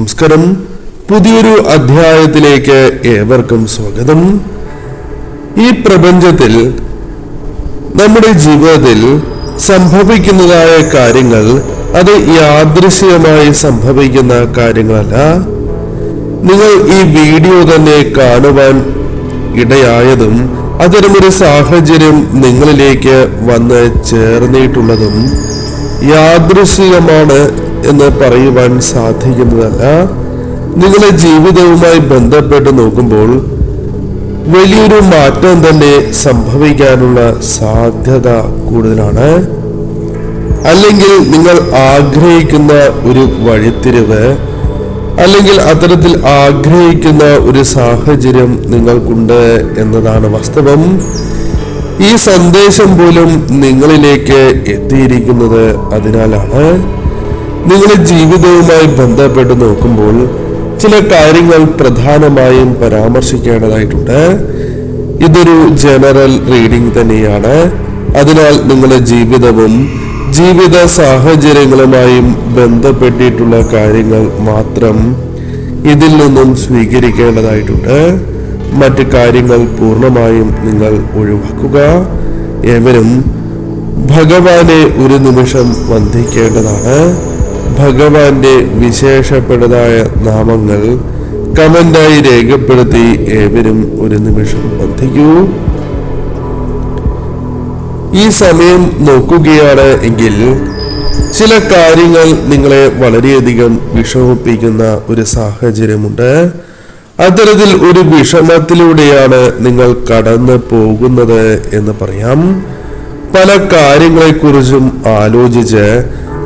നമസ്കാരം. പുതിയൊരു അധ്യായത്തിലേക്ക് ഏവർക്കും സ്വാഗതം. ഈ പ്രപഞ്ചത്തിൽ നമ്മുടെ ജീവിതത്തിൽ സംഭവിക്കുന്നതായ കാര്യങ്ങൾ അത് യാദൃശ്ചികമായി സംഭവിക്കുന്ന കാര്യങ്ങളല്ല. നിങ്ങൾ ഈ വീഡിയോ തന്നെ കാണുവാൻ ഇടയായതും അത്തരമൊരു സാഹചര്യം നിങ്ങളിലേക്ക് വന്ന് ചേർന്നിട്ടുള്ളതും യാദൃശ്ചികമാണ് എന്ന് പറയുവാൻ സാധിക്കുന്നതല്ല. നിങ്ങളുടെ ജീവിതവുമായി ബന്ധപ്പെട്ട് നോക്കുമ്പോൾ വലിയൊരു മാറ്റം തന്നെ സംഭവിക്കാനുള്ള സാധ്യത കൂടുതലാണ്. അല്ലെങ്കിൽ നിങ്ങൾ ആഗ്രഹിക്കുന്ന ഒരു വഴിത്തിരിവ്, അല്ലെങ്കിൽ അത്തരത്തിൽ ആഗ്രഹിക്കുന്ന ഒരു സാഹചര്യം നിങ്ങൾക്കുണ്ട് എന്നതാണ് വാസ്തവം. ഈ സന്ദേശം പോലും നിങ്ങളിലേക്ക് എത്തിയിരിക്കുന്നത് അതിനാലാണ്. നിങ്ങളുടെ ജീവിതവുമായി ബന്ധപ്പെട്ട് നോക്കുമ്പോൾ ചില കാര്യങ്ങൾ പ്രധാനമായും പരാമർശിക്കേണ്ടതായിട്ടുണ്ട്. ഇതൊരു ജനറൽ റീഡിംഗ് തന്നെയാണ്. അതിനാൽ നിങ്ങളുടെ ജീവിതവും ജീവിത സാഹചര്യങ്ങളുമായും ബന്ധപ്പെട്ടിട്ടുള്ള കാര്യങ്ങൾ മാത്രം ഇതിൽ നിന്നും സ്വീകരിക്കേണ്ടതായിട്ടുണ്ട്. മറ്റു കാര്യങ്ങൾ പൂർണ്ണമായും നിങ്ങൾ ഒഴിവാക്കുക. ഏവരും ഭഗവാനെ ഒരു നിമിഷം വന്ദിക്കേണ്ടതാണ്. ഭഗവാന്റെ വിശേഷപ്പെട്ടതായ നാമങ്ങൾ കമന്റായി രേഖപ്പെടുത്തി ഏവരും ഒരു നിമിഷം വന്ദിക്കൂ. ഈ സമയം നോക്കുകയാണ് എങ്കിൽ ചില കാര്യങ്ങൾ നിങ്ങളെ വളരെയധികം വിഷമിപ്പിക്കുന്ന ഒരു സാഹചര്യമുണ്ട്. അത്തരത്തിൽ ഒരു വിഷമത്തിലൂടെയാണ് നിങ്ങൾ കടന്നു പോകുന്നത് എന്ന് പറയാം. പല കാര്യങ്ങളെക്കുറിച്ചും ആലോചിച്ച്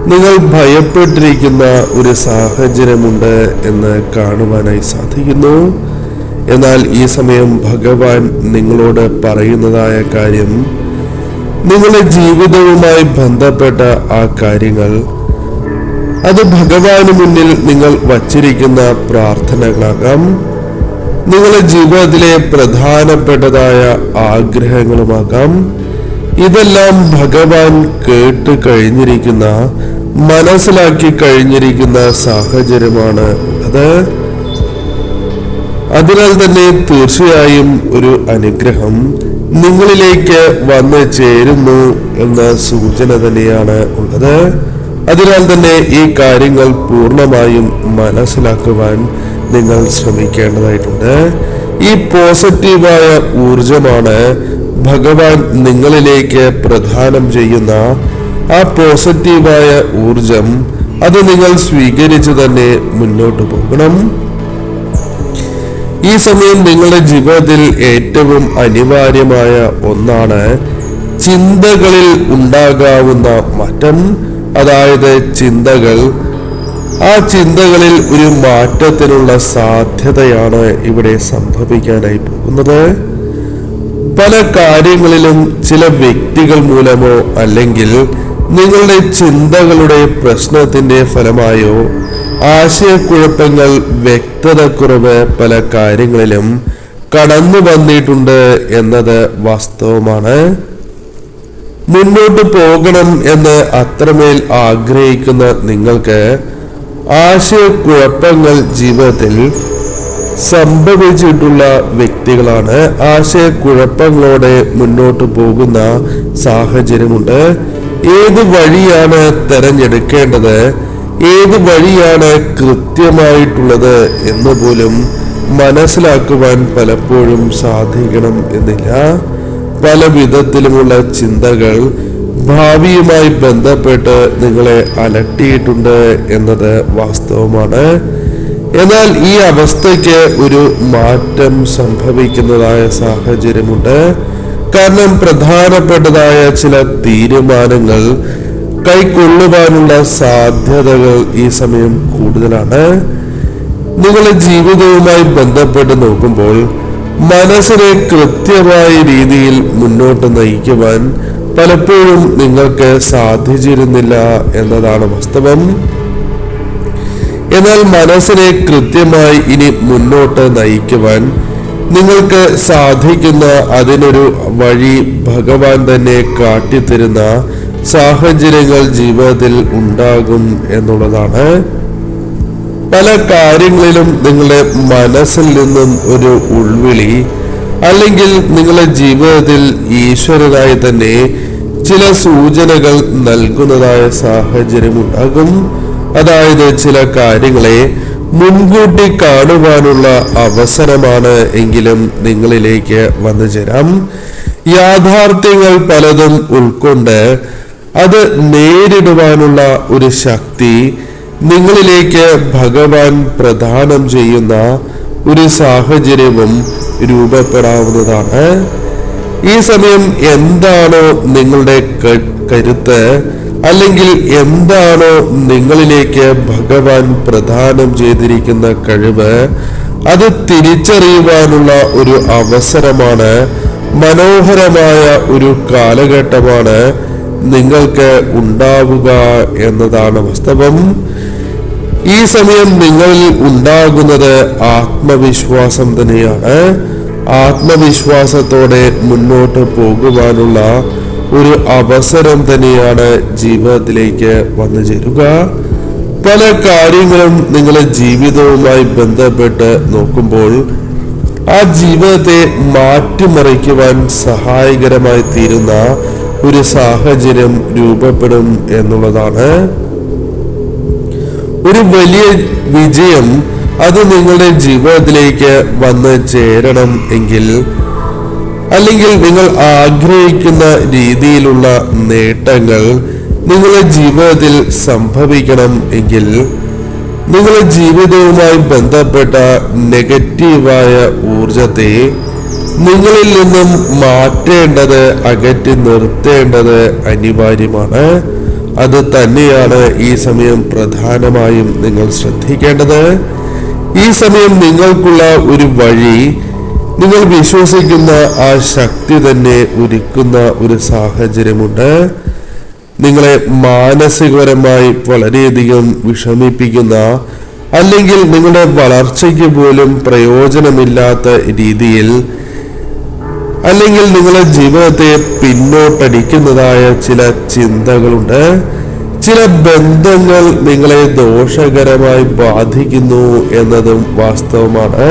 നിങ്ങൾ ഭയപ്പെട്ടിരിക്കുന്ന ഒരു സാഹചര്യമുണ്ട് എന്ന് കാണുവാനായി സാധിക്കുന്നു. എന്നാൽ ഈ സമയം ഭഗവാൻ നിങ്ങളോട് പറയുന്നതായ കാര്യം, നിങ്ങളുടെ ജീവിതവുമായി ബന്ധപ്പെട്ട ആ കാര്യങ്ങൾ അത് ഭഗവാന് മുന്നിൽ നിങ്ങൾ വച്ചിരിക്കുന്ന പ്രാർത്ഥനകളാകാം, നിങ്ങളുടെ ജീവിതത്തിലെ പ്രധാനപ്പെട്ടതായ ആഗ്രഹങ്ങളുമാകാം. ഇതെല്ലാം ഭഗവാൻ കേട്ട് കഴിഞ്ഞിരിക്കുന്ന, മനസ്സിലാക്കി കഴിഞ്ഞിരിക്കുന്ന സാഹചര്യമാണ് അത്. അതിനാൽ തന്നെ തീർച്ചയായും ഒരു അനുഗ്രഹം നിങ്ങളിലേക്ക് വന്ന് ചേരുന്നു എന്ന സൂചന തന്നെയാണ് ഉള്ളത്. അതിനാൽ തന്നെ ഈ കാര്യങ്ങൾ പൂർണ്ണമായും മനസ്സിലാക്കുവാൻ നിങ്ങൾ ശ്രമിക്കേണ്ടതായിട്ടുണ്ട്. ഈ പോസിറ്റീവായ ഊർജമാണ് ഭഗവാൻ നിങ്ങളിലേക്ക് പ്രദാനം ചെയ്യുന്ന ആ പോസിറ്റീവായ ഊർജം. അത് നിങ്ങൾ സ്വീകരിച്ചു തന്നെ മുന്നോട്ട് പോകണം. ഈ സമയം നിങ്ങളുടെ ജീവിതത്തിൽ ഏറ്റവും അനിവാര്യമായ ഒന്നാണ് ചിന്തകളിൽ ഉണ്ടാകാവുന്ന മാറ്റം. അതായത് ചിന്തകൾ, ആ ചിന്തകളിൽ ഒരു മാറ്റത്തിനുള്ള സാധ്യതയാണ് ഇവിടെ സംഭവിക്കാനായി പോകുന്നത്. പല കാര്യങ്ങളിലും ചില വ്യക്തികൾ മൂലമോ അല്ലെങ്കിൽ നിങ്ങളുടെ ചിന്തകളുടെ പ്രശ്നത്തിന്റെ ഫലമായോ ആശയക്കുഴപ്പങ്ങൾ, വ്യക്തതക്കുറവ് പല കാര്യങ്ങളിലും കടന്നു വന്നിട്ടുണ്ട് എന്നത് വാസ്തവമാണ്. മുന്നോട്ട് പോകണം എന്ന് അത്രമേൽ ആഗ്രഹിക്കുന്ന നിങ്ങൾക്ക് ആശയക്കുഴപ്പങ്ങൾ ജീവിതത്തിൽ സംഭവിച്ചിട്ടുള്ള വ്യക്തികളാണ്. ആശയക്കുഴപ്പങ്ങളോടെ മുന്നോട്ട് പോകുന്ന സാഹചര്യമുണ്ട്. ഏത് വഴിയാണ് തെരഞ്ഞെടുക്കേണ്ടത്, ഏത് വഴിയാണ് കൃത്യമായിട്ടുള്ളത് എന്ന് പോലും മനസ്സിലാക്കുവാൻ പലപ്പോഴും സാധിക്കണം എന്നില്ല. പല വിധത്തിലുമുള്ള ചിന്തകൾ ഭാവിയുമായി ബന്ധപ്പെട്ട് നിങ്ങളെ അലട്ടിയിട്ടുണ്ട് എന്നത് വാസ്തവമാണ്. എന്നാൽ ഈ അവസ്ഥയ്ക്ക് ഒരു മാറ്റം സംഭവിക്കുന്നതായ സാഹചര്യമുണ്ട്. കാരണം പ്രധാനപ്പെട്ടതായ ചില തീരുമാനങ്ങൾ കൈക്കൊള്ളുവാനുള്ള സാധ്യതകൾ ഈ സമയം കൂടുതലാണ്. നിങ്ങളുടെ ജീവിതവുമായി ബന്ധപ്പെട്ട് നോക്കുമ്പോൾ മനസ്സിനെ കൃത്യമായ രീതിയിൽ മുന്നോട്ട് നയിക്കുവാൻ പലപ്പോഴും നിങ്ങൾക്ക് സാധിച്ചിരുന്നില്ല എന്നതാണ് വാസ്തവം. എന്നാൽ മനസ്സിനെ കൃത്യമായി ഇനി മുന്നോട്ട് നയിക്കുവാൻ നിങ്ങൾക്ക് സാധിക്കുന്ന അതിനൊരു വഴി ഭഗവാൻ തന്നെ കാട്ടിത്തരുന്ന സാഹചര്യങ്ങൾ ജീവിതത്തിൽ ഉണ്ടാകും എന്നുള്ളതാണ്. പല കാര്യങ്ങളിലും നിങ്ങളുടെ മനസ്സിൽ നിന്നും ഒരു ഉൾവിളി, അല്ലെങ്കിൽ നിങ്ങളുടെ ജീവിതത്തിൽ ഈശ്വരനായി തന്നെ ചില സൂചനകൾ നൽകുന്നതായ സാഹചര്യം ഉണ്ടാകും. അതായത് ചില കാര്യങ്ങളെ മുൻകൂട്ടി കാണുവാനുള്ള അവസരമാണ് എങ്കിലും നിങ്ങളിലേക്ക് വന്നു ചേരാം. യാഥാർത്ഥ്യങ്ങൾ പലതും ഉൾക്കൊണ്ട് അത് നേരിടുവാനുള്ള ഒരു ശക്തി നിങ്ങളിലേക്ക് ഭഗവാൻ പ്രദാനം ചെയ്യുന്ന ഒരു സാഹചര്യവും രൂപപ്പെടാവുന്നതാണ്. ഈ സമയം എന്താണോ നിങ്ങളുടെ കരുത്ത്, അല്ലെങ്കിൽ എന്താണോ നിങ്ങളിലേക്ക് ഭഗവാൻ പ്രദാനം ചെയ്തിരിക്കുന്ന കഴിവ്, അത് തിരിച്ചറിയുവാനുള്ള ഒരു അവസരമാണ്. മനോഹരമായ ഒരു കാലഘട്ടമാണ് നിങ്ങൾക്ക് ഉണ്ടാവുക എന്നതാണ് വാസ്തവം. ഈ സമയം നിങ്ങളിൽ ഉണ്ടാകുന്നത് ആത്മവിശ്വാസം തന്നെയാണ്. ആത്മവിശ്വാസത്തോടെ മുന്നോട്ട് പോകുവാനുള്ള ഒരു അവസരം തന്നെയാണ് ജീവിതത്തിലേക്ക് വന്നു ചേരുക. പല കാര്യങ്ങളും നിങ്ങളുടെ ജീവിതവുമായി ബന്ധപ്പെട്ട് നോക്കുമ്പോൾ ആ ജീവിതത്തെ മാറ്റിമറിക്കുവാൻ സഹായകരമായി തീരുന്ന ഒരു സാഹചര്യം രൂപപ്പെടും എന്നുള്ളതാണ്. ഒരു വലിയ വിജയം അത് നിങ്ങളുടെ ജീവിതത്തിലേക്ക് വന്ന് ചേരണം എങ്കിൽ, അല്ലെങ്കിൽ നിങ്ങൾ ആഗ്രഹിക്കുന്ന രീതിയിലുള്ള നേട്ടങ്ങൾ നിങ്ങളുടെ ജീവിതത്തിൽ സംഭവിക്കണം എങ്കിൽ, നിങ്ങളുടെ ജീവിതവുമായി ബന്ധപ്പെട്ട നെഗറ്റീവായ ഊർജത്തെ നിങ്ങളിൽ നിന്നും മാറ്റേണ്ടത്, അകറ്റി നിർത്തേണ്ടത് അനിവാര്യമാണ്. അത് തന്നെയാണ് ഈ സമയം പ്രധാനമായും നിങ്ങൾ ശ്രദ്ധിക്കേണ്ടത്. ഈ സമയം നിങ്ങൾക്കുള്ള ഒരു വഴി, നിങ്ങൾ വിശ്വസിക്കുന്ന ആ ശക്തി തന്നെ ഒരുക്കുന്ന ഒരു സാഹചര്യമുണ്ട്. നിങ്ങളെ മാനസികപരമായി വളരെയധികം വിഷമിപ്പിക്കുന്ന, അല്ലെങ്കിൽ നിങ്ങളുടെ വളർച്ചയ്ക്ക് പോലും പ്രയോജനമില്ലാത്ത രീതിയിൽ, അല്ലെങ്കിൽ നിങ്ങളുടെ ജീവിതത്തെ പിന്നോട്ടടിക്കുന്നതായ ചില ചിന്തകളുണ്ട്. ചില ബന്ധങ്ങൾ നിങ്ങളെ ദോഷകരമായി ബാധിക്കുന്നു എന്നതും വാസ്തവമാണ്.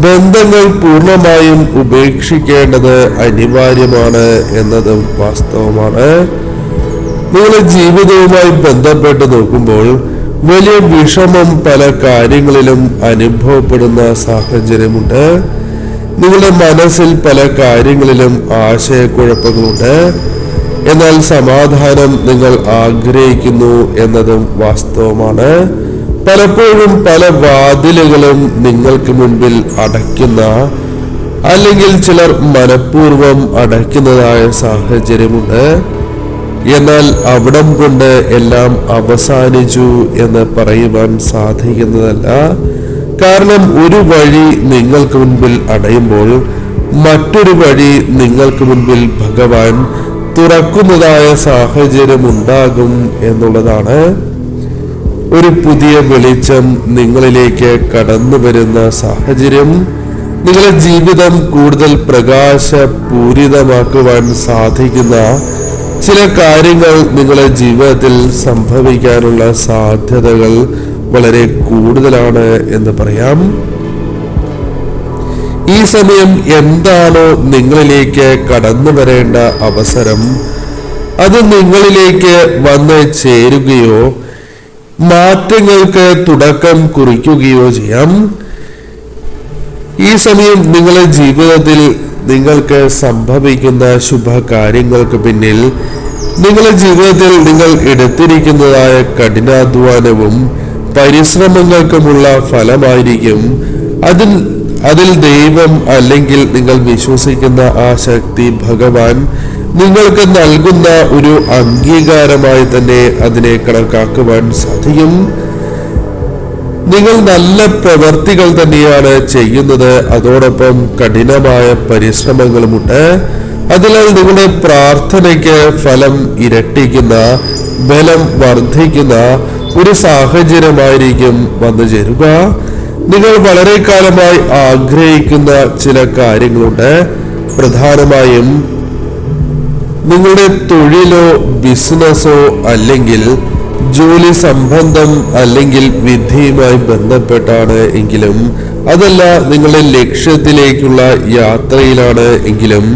ബന്ധങ്ങൾ പൂർണ്ണമായും ഉപേക്ഷിക്കേണ്ടത് അനിവാര്യമാണ് എന്നതും വാസ്തവമാണ്. നിങ്ങളുടെ ജീവിതവുമായി ബന്ധപ്പെട്ട് നോക്കുമ്പോൾ വലിയ വിഷമം പല കാര്യങ്ങളിലും അനുഭവപ്പെടുന്ന സാഹചര്യമുണ്ട്. നിങ്ങളുടെ മനസ്സിൽ പല കാര്യങ്ങളിലും ആശയക്കുഴപ്പങ്ങളുണ്ട്. എന്നാൽ സമാധാനം നിങ്ങൾ ആഗ്രഹിക്കുന്നു എന്നതും വാസ്തവമാണ്. പലപ്പോഴും പല വാതിലുകളും നിങ്ങൾക്ക് മുൻപിൽ അടയ്ക്കുന്ന, അല്ലെങ്കിൽ ചിലർ മനഃപൂർവ്വം അടയ്ക്കുന്നതായ സാഹചര്യമുണ്ട്. എന്നാൽ അവിടം കൊണ്ട് എല്ലാം അവസാനിച്ചു എന്ന് പറയുവാൻ സാധിക്കുന്നതല്ല. കാരണം ഒരു വഴി നിങ്ങൾക്ക് മുൻപിൽ അടയുമ്പോൾ മറ്റൊരു വഴി നിങ്ങൾക്ക് മുൻപിൽ ഭഗവാൻ തുറക്കുന്നതായ സാഹചര്യം ഉണ്ടാകും എന്നുള്ളതാണ്. ഒരു പുതിയ വെളിച്ചം നിങ്ങളിലേക്ക് കടന്നു വരുന്ന സാഹചര്യം നിങ്ങളുടെ ജീവിതം കൂടുതൽ പ്രകാശപൂരിതമാക്കുവാൻ സാധിക്കുന്ന ചില കാര്യങ്ങൾ നിങ്ങളുടെ ജീവിതത്തിൽ സംഭവിക്കാനുള്ള സാധ്യതകൾ വളരെ കൂടുതലാണ് എന്ന് പറയാം. ഈ സമയം എന്താണോ നിങ്ങളിലേക്ക് കടന്നു വരേണ്ട അവസരം, അത് നിങ്ങളിലേക്ക് വന്ന് ചേരുകയോ മാറ്റങ്ങൾക്ക് തുടക്കം കുറിക്കുകയോ ചെയ്യാം. ഈ സമയം നിങ്ങളുടെ ജീവിതത്തിൽ നിങ്ങൾക്ക് സംഭവിക്കുന്ന ശുഭകാര്യങ്ങൾക്ക് പിന്നിൽ നിങ്ങളുടെ ജീവിതത്തിൽ നിങ്ങൾ എടുത്തിരിക്കുന്നതായ കഠിനാധ്വാനവും പരിശ്രമങ്ങൾക്കുമുള്ള ഫലമായിരിക്കും. അതിൽ ദൈവം, അല്ലെങ്കിൽ നിങ്ങൾ വിശ്വസിക്കുന്ന ആ ശക്തി ഭഗവാൻ നിങ്ങൾക്ക് നൽകുന്ന ഒരു അംഗീകാരമായി തന്നെ അതിനെ കണക്കാക്കുവാൻ സാധിക്കും. നിങ്ങൾ നല്ല പ്രവർത്തികൾ തന്നെയാണ് ചെയ്യുന്നത്, അതോടൊപ്പം കഠിനമായ പരിശ്രമങ്ങളുമുണ്ട്. അതിനാൽ നിങ്ങളുടെ പ്രാർത്ഥനയ്ക്ക് ഫലം ഇരട്ടിക്കുന്ന, ബലം വർദ്ധിക്കുന്ന ഒരു സാഹചര്യമായിരിക്കും വന്നു ചേരുക. നിങ്ങൾ വളരെ കാലമായി ആഗ്രഹിക്കുന്ന ചില കാര്യങ്ങളുണ്ട്. പ്രധാനമായും നിങ്ങളുടെ തൊഴിലോ ബിസിനസ്സോ അല്ലെങ്കിൽ ജോലി സംബന്ധം അല്ലെങ്കിൽ വിധിയുമായി ബന്ധപ്പെട്ടാണ് എങ്കിലും, അതല്ല നിങ്ങളുടെ ലക്ഷ്യത്തിലേക്കുള്ള യാത്രയിലാണ് എങ്കിലും,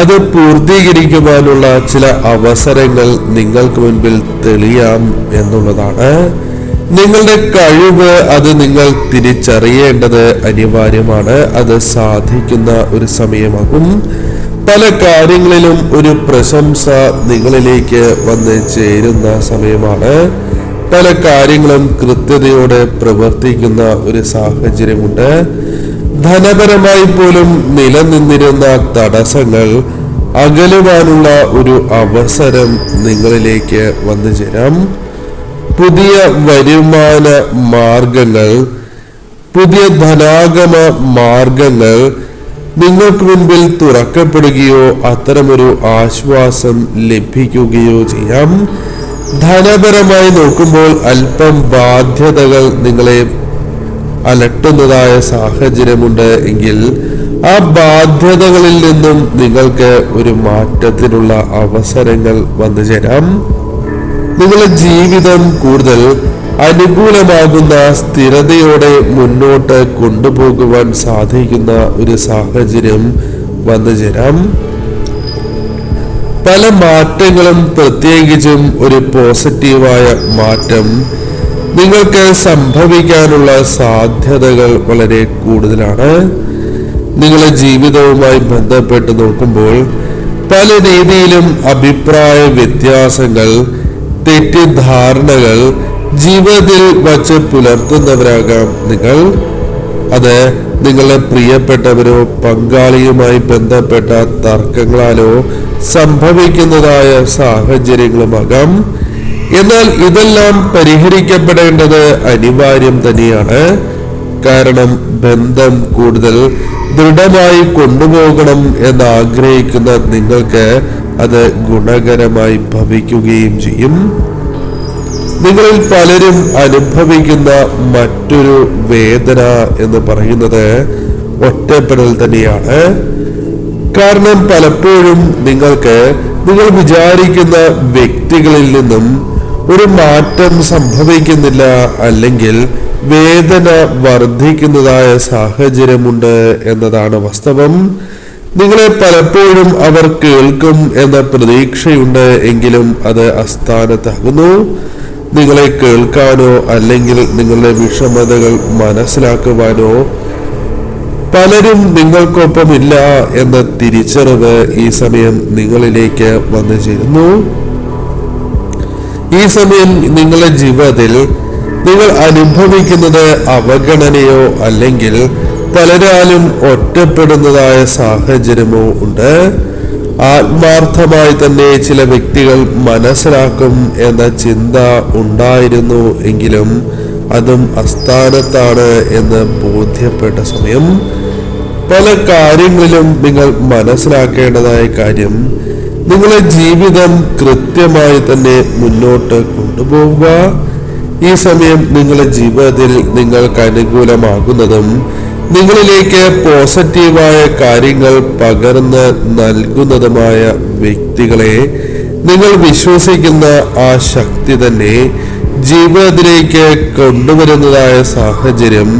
അത് പൂർത്തീകരിക്കുവാനുള്ള ചില അവസരങ്ങൾ നിങ്ങൾക്ക് മുൻപിൽ തെളിയാം എന്നുള്ളതാണ്. നിങ്ങളുടെ കഴിവ് അത് നിങ്ങൾ തിരിച്ചറിയേണ്ടത് അനിവാര്യമാണ്. അത് സാധിക്കുന്ന ഒരു സമയമാകും. പല കാര്യങ്ങളിലും ഒരു പ്രശംസ നിങ്ങളിലേക്ക് വന്ന് ചേരുന്ന സമയമാണ്. പല കാര്യങ്ങളും കൃത്യതയോടെ പ്രവർത്തിക്കുന്ന ഒരു സാഹചര്യമുണ്ട്. ധനപരമായി പോലും നിലനിന്നിരുന്ന തടസ്സങ്ങൾ അകലുവാനുള്ള ഒരു അവസരം നിങ്ങളിലേക്ക് വന്നു ചേരാം. പുതിയ വരുമാന മാർഗങ്ങൾ, പുതിയ ധനാഗമ മാർഗങ്ങൾ നിങ്ങൾക്ക് മുൻപിൽ തുറക്കപ്പെടുകയോ അത്തരമൊരു ആശ്വാസം ലഭിക്കുകയോ ചെയ്യാം. ധനപരമായി നോക്കുമ്പോൾ അല്പം ബാധ്യതകൾ നിങ്ങളെ അലട്ടുന്നതായ സാഹചര്യമുണ്ട് എങ്കിൽ, ആ ബാധ്യതകളിൽ നിന്നും നിങ്ങൾക്ക് ഒരു മാറ്റത്തിനുള്ള അവസരങ്ങൾ വന്നു ചേരാം. നിങ്ങളുടെ ജീവിതം കൂടുതൽ അനുകൂലമാകുന്ന സ്ഥിരതയോടെ മുന്നോട്ട് കൊണ്ടുപോകുവാൻ സാധിക്കുന്ന ഒരു സാഹചര്യം വന്നു ചേരാം. പല മാറ്റങ്ങളും, പ്രത്യേകിച്ചും ഒരു പോസിറ്റീവായ മാറ്റം നിങ്ങൾക്ക് സംഭവിക്കാനുള്ള സാധ്യതകൾ വളരെ കൂടുതലാണ്. നിങ്ങളുടെ ജീവിതവുമായി ബന്ധപ്പെട്ട് നോക്കുമ്പോൾ പല രീതിയിലും അഭിപ്രായ വ്യത്യാസങ്ങൾ, തെറ്റിദ്ധാരണകൾ ജീവിതത്തിൽ വച്ച് പുലർത്തുന്നവരാകാം നിങ്ങൾ. അത് നിങ്ങളുടെ പ്രിയപ്പെട്ടവരോ പങ്കാളിയുമായി ബന്ധപ്പെട്ട തർക്കങ്ങളാലോ സംഭവിക്കുന്നതായ സാഹചര്യങ്ങളുമാകാം. എന്നാൽ ഇതെല്ലാം പരിഹരിക്കപ്പെടേണ്ടത് അനിവാര്യം തന്നെയാണ്. കാരണം ബന്ധം കൂടുതൽ ദൃഢമായി കൊണ്ടുപോകണം എന്ന് ആഗ്രഹിക്കുന്ന നിങ്ങൾക്ക് അത് ഗുണകരമായി ഭവിക്കുകയും ചെയ്യും. നിങ്ങളിൽ പലരും അനുഭവിക്കുന്ന മറ്റൊരു വേദന എന്ന് പറയുന്നത് ഒറ്റപ്പെടൽ തന്നെയാണ്. കാരണം പലപ്പോഴും നിങ്ങൾ വിചാരിക്കുന്ന വ്യക്തികളിൽ നിന്നും ഒരു മാറ്റം സംഭവിക്കുന്നില്ല, അല്ലെങ്കിൽ വേദന വർദ്ധിക്കുന്നതായ സാഹചര്യമുണ്ട് എന്നതാണ് വാസ്തവം. നിങ്ങളെ പലപ്പോഴും അവർ കേൾക്കും എന്ന പ്രതീക്ഷയുണ്ട് എങ്കിലും അത് അസ്ഥാനത്താകുന്നു. നിങ്ങളെ കേൾക്കാനോ അല്ലെങ്കിൽ നിങ്ങളുടെ വിഷമതകൾ മനസ്സിലാക്കുവാനോ പലരും നിങ്ങൾക്കൊപ്പമില്ല എന്ന തിരിച്ചറിവ് ഈ സമയം നിങ്ങളിലേക്ക് വന്നു ചേരുന്നു. ഈ സമയം നിങ്ങളുടെ ജീവിതത്തിൽ നിങ്ങൾ അനുഭവിക്കുന്നത് അവഗണനയോ അല്ലെങ്കിൽ പലരാലും ഒറ്റപ്പെടുന്നതായ സാഹചര്യമോ ഉണ്ട്. ആത്മാർത്ഥമായി തന്നെ ചില വ്യക്തികൾ മനസ്സിലാക്കും എന്ന ചിന്ത ഉണ്ടായിരുന്നു എങ്കിലും അതും അസ്ഥാനത്താണ് എന്ന് ബോധ്യപ്പെട്ട സമയം. പല കാര്യങ്ങളിലും നിങ്ങൾ മനസ്സിലാക്കേണ്ടതായ കാര്യം, നിങ്ങളുടെ ജീവിതം കൃത്യമായി തന്നെ മുന്നോട്ട് കൊണ്ടുപോവുക. ഈ സമയം നിങ്ങളുടെ ജീവിതത്തിൽ നിങ്ങൾക്ക് അനുകൂലമാകുന്നതും നിങ്ങളിലേക്ക് പോസിറ്റീവായ കാര്യങ്ങൾ പകർന്ന് നൽകുന്നതുമായ വ്യക്തികളെ നിങ്ങൾ വിശ്വസിക്കുന്ന ആ ശക്തി തന്നെ ജീവിതത്തിലേക്ക് കൊണ്ടുവരുന്നതായ സാഹചര്യം,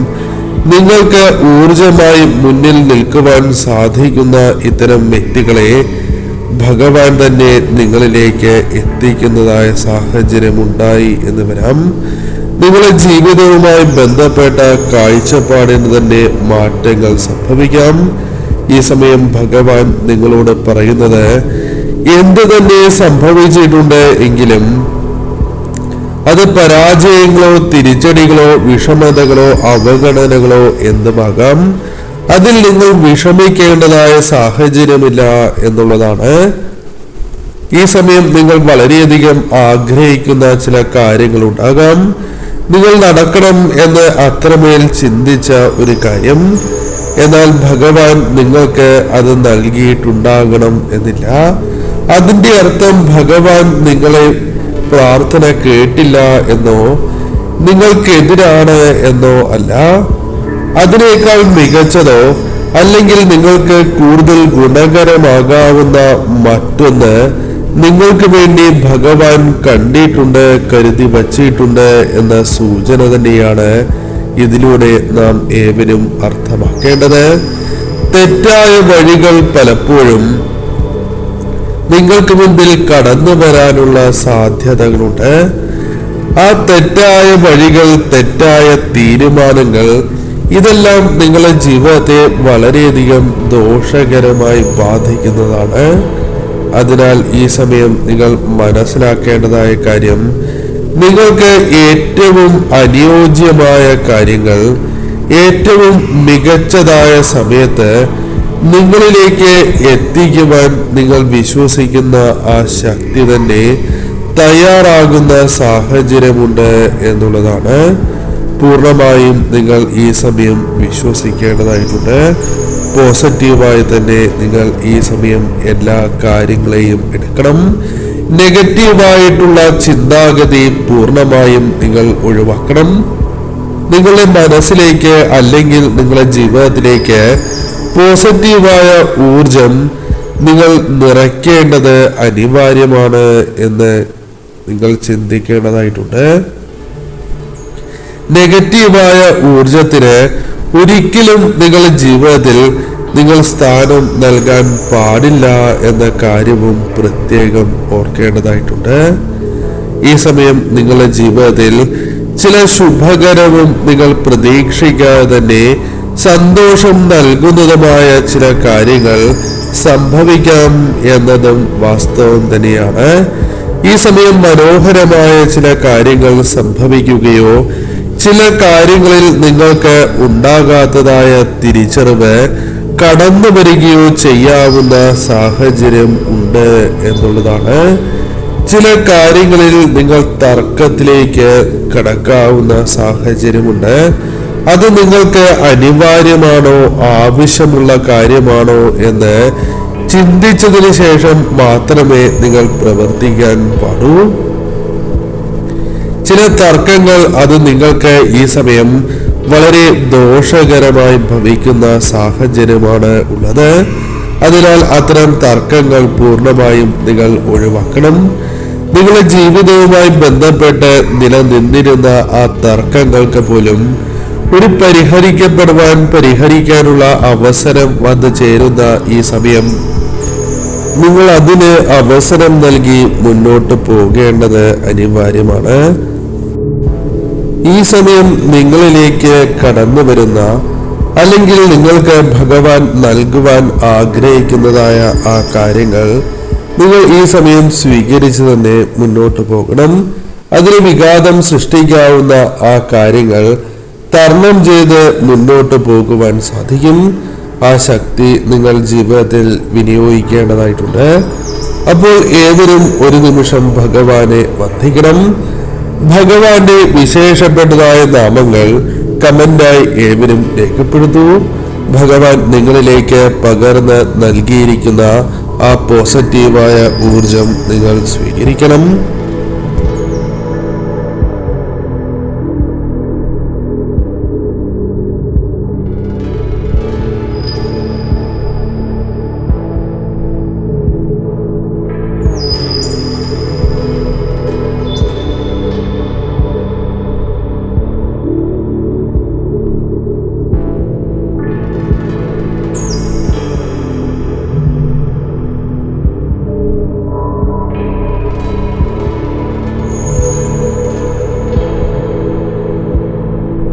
നിങ്ങൾക്ക് ഊർജമായി മുന്നിൽ നിൽക്കുവാൻ സാധിക്കുന്ന ഇത്തരം വ്യക്തികളെ ഭഗവാൻ തന്നെ നിങ്ങളിലേക്ക് എത്തിക്കുന്നതായ സാഹചര്യം ഉണ്ടായി എന്ന് വരാം. നിങ്ങളുടെ ജീവിതവുമായി ബന്ധപ്പെട്ട കാഴ്ചപ്പാടിന് തന്നെ മാറ്റങ്ങൾ സംഭവിക്കാം. ഈ സമയം ഭഗവാൻ നിങ്ങളോട് പറയുന്നത്, എന്ത് തന്നെ സംഭവിച്ചിട്ടുണ്ട് എങ്കിലും അത് പരാജയങ്ങളോ തിരിച്ചടികളോ വിഷമതകളോ അവഗണനകളോ എന്തുമാകാം, അതിൽ നിങ്ങൾ വിഷമിക്കേണ്ടതായ സാഹചര്യമില്ല എന്നുള്ളതാണ്. ഈ സമയം നിങ്ങൾ വളരെയധികം ആഗ്രഹിക്കുന്ന ചില കാര്യങ്ങളുണ്ടാകാം. നിങ്ങൾ നടക്കണം എന്ന് അത്രമേൽ ചിന്തിച്ച ഒരു കാര്യം, എന്നാൽ ഭഗവാൻ നിങ്ങൾക്ക് അത് നൽകിയിട്ടുണ്ടാകണം എന്നില്ല. അതിന്റെ അർത്ഥം ഭഗവാൻ നിങ്ങളെ പ്രാർത്ഥന കേട്ടില്ല എന്നോ നിങ്ങൾക്കെതിരാണ് എന്നോ അല്ല. അതിനേക്കാൾ മികച്ചതോ അല്ലെങ്കിൽ നിങ്ങൾക്ക് കൂടുതൽ ഗുണകരമാകാവുന്ന മറ്റൊന്ന് നിങ്ങൾക്ക് വേണ്ടി ഭഗവാൻ കണ്ടിട്ടുണ്ട്, കരുതി വച്ചിട്ടുണ്ട് എന്ന സൂചന തന്നെയാണ് ഇതിലൂടെ നാം ഏവരും അർത്ഥമാക്കേണ്ടത്. തെറ്റായ വഴികൾ പലപ്പോഴും നിങ്ങൾക്ക് മുൻപിൽ കടന്നു വരാനുള്ള സാധ്യതകളുണ്ട്. ആ തെറ്റായ വഴികൾ, തെറ്റായ തീരുമാനങ്ങൾ, ഇതെല്ലാം നിങ്ങളുടെ ജീവിതത്തെ വളരെയധികം ദോഷകരമായി ബാധിക്കുന്നതാണ്. അതിനാൽ ഈ സമയം നിങ്ങൾ മനസ്സിലാക്കേണ്ടതായ കാര്യം, നിങ്ങൾക്ക് ഏറ്റവും അനുയോജ്യമായ കാര്യങ്ങൾ ഏറ്റവും മികച്ചതായ സമയത്ത് നിങ്ങളിലേക്ക് എത്തിക്കുവാൻ നിങ്ങൾ വിശ്വസിക്കുന്ന ആ ശക്തി തന്നെ തയ്യാറാകുന്ന സാഹചര്യമുണ്ട് എന്നുള്ളതാണ്. പൂർണ്ണമായും നിങ്ങൾ ഈ സമയം വിശ്വസിക്കേണ്ടതായിട്ടുണ്ട്. പോസിറ്റീവായി തന്നെ നിങ്ങൾ ഈ സമയം എല്ലാ കാര്യങ്ങളെയും എടുക്കണം. നെഗറ്റീവായിട്ടുള്ള ചിന്താഗതി പൂർണ്ണമായും നിങ്ങൾ ഒഴിവാക്കണം. നിങ്ങളുടെ മനസ്സിലേക്ക് അല്ലെങ്കിൽ നിങ്ങളുടെ ജീവിതത്തിലേക്ക് പോസിറ്റീവായ ഊർജം നിങ്ങൾ നിറയ്ക്കേണ്ടത് അനിവാര്യമാണ് എന്ന് നിങ്ങൾ ചിന്തിക്കേണ്ടതായിട്ടുണ്ട്. നെഗറ്റീവായ ഊർജത്തിന് ഒരിക്കലും നിങ്ങളുടെ ജീവിതത്തിൽ നിങ്ങൾ സ്ഥാനം നൽകാൻ പാടില്ല എന്ന കാര്യവും പ്രത്യേകം ഓർക്കേണ്ടതായിട്ടുണ്ട്. ഈ സമയം നിങ്ങളുടെ ജീവിതത്തിൽ ചില ശുഭകരവും നിങ്ങൾ പ്രതീക്ഷിക്കാതെ തന്നെ സന്തോഷം നൽകുന്നതുമായ ചില കാര്യങ്ങൾ സംഭവിക്കാം എന്നതും വാസ്തവം തന്നെയാണ്. ഈ സമയം മനോഹരമായ ചില കാര്യങ്ങൾ സംഭവിക്കുകയോ ചില കാര്യങ്ങളിൽ നിങ്ങൾക്ക് ഉണ്ടാകാത്തതായ തിരിച്ചറിവ് കടന്നു വരികയോ ചെയ്യാവുന്ന സാഹചര്യം ഉണ്ട് എന്നുള്ളതാണ്. ചില കാര്യങ്ങളിൽ നിങ്ങൾ തർക്കത്തിലേക്ക് കടക്കാവുന്ന സാഹചര്യമുണ്ട്. അത് നിങ്ങൾക്ക് അനിവാര്യമാണോ, ആവശ്യമുള്ള കാര്യമാണോ എന്ന് ചിന്തിച്ചതിന് ശേഷം മാത്രമേ നിങ്ങൾ പ്രവർത്തിക്കാൻ പാടൂ. ചില തർക്കങ്ങൾ അത് നിങ്ങൾക്ക് ഈ സമയം വളരെ ദോഷകരമായി ഭവിക്കുന്ന സാഹചര്യമാണ് ഉള്ളത്. അതിനാൽ അത്തരം തർക്കങ്ങൾ പൂർണ്ണമായും നിങ്ങൾ ഒഴിവാക്കണം. നിങ്ങളുടെ ജീവിതവുമായി ബന്ധപ്പെട്ട് നിലനിന്നിരുന്ന ആ തർക്കങ്ങൾക്ക് പോലും ഒരു പരിഹരിക്കാനുള്ള അവസരം വന്നു ചേരുന്ന ഈ സമയം നിങ്ങൾ അതിന് അവസരം നൽകി മുന്നോട്ട് പോകേണ്ടത് അനിവാര്യമാണ്. ഈ സമയം നിങ്ങളിലേക്ക് കടന്നു വരുന്ന അല്ലെങ്കിൽ നിങ്ങൾക്ക് ഭഗവാൻ നൽകുവാൻ ആഗ്രഹിക്കുന്നതായ ആ കാര്യങ്ങൾ നിങ്ങൾ ഈ സമയം സ്വീകരിച്ചു തന്നെ മുന്നോട്ട് പോകണം. അതിന് വിഘാതം സൃഷ്ടിക്കാവുന്ന ആ കാര്യങ്ങൾ തരണം ചെയ്ത് മുന്നോട്ട് പോകുവാൻ സാധിക്കും. ആ ശക്തി നിങ്ങൾ ജീവിതത്തിൽ വിനിയോഗിക്കേണ്ടതായിട്ടുണ്ട്. അപ്പോൾ ഏവരും ഒരു നിമിഷം ഭഗവാനെ വന്ദിക്കണം. ഭഗവാന്റെ വിശേഷപ്പെട്ടതായ നാമങ്ങൾ കമന്റായി ഏവരും രേഖപ്പെടുത്തൂ. ഭഗവാൻ നിങ്ങളിലേക്ക് പകർന്ന് നൽകിയിരിക്കുന്ന ആ പോസിറ്റീവായ ഊർജം നിങ്ങൾ സ്വീകരിക്കണം.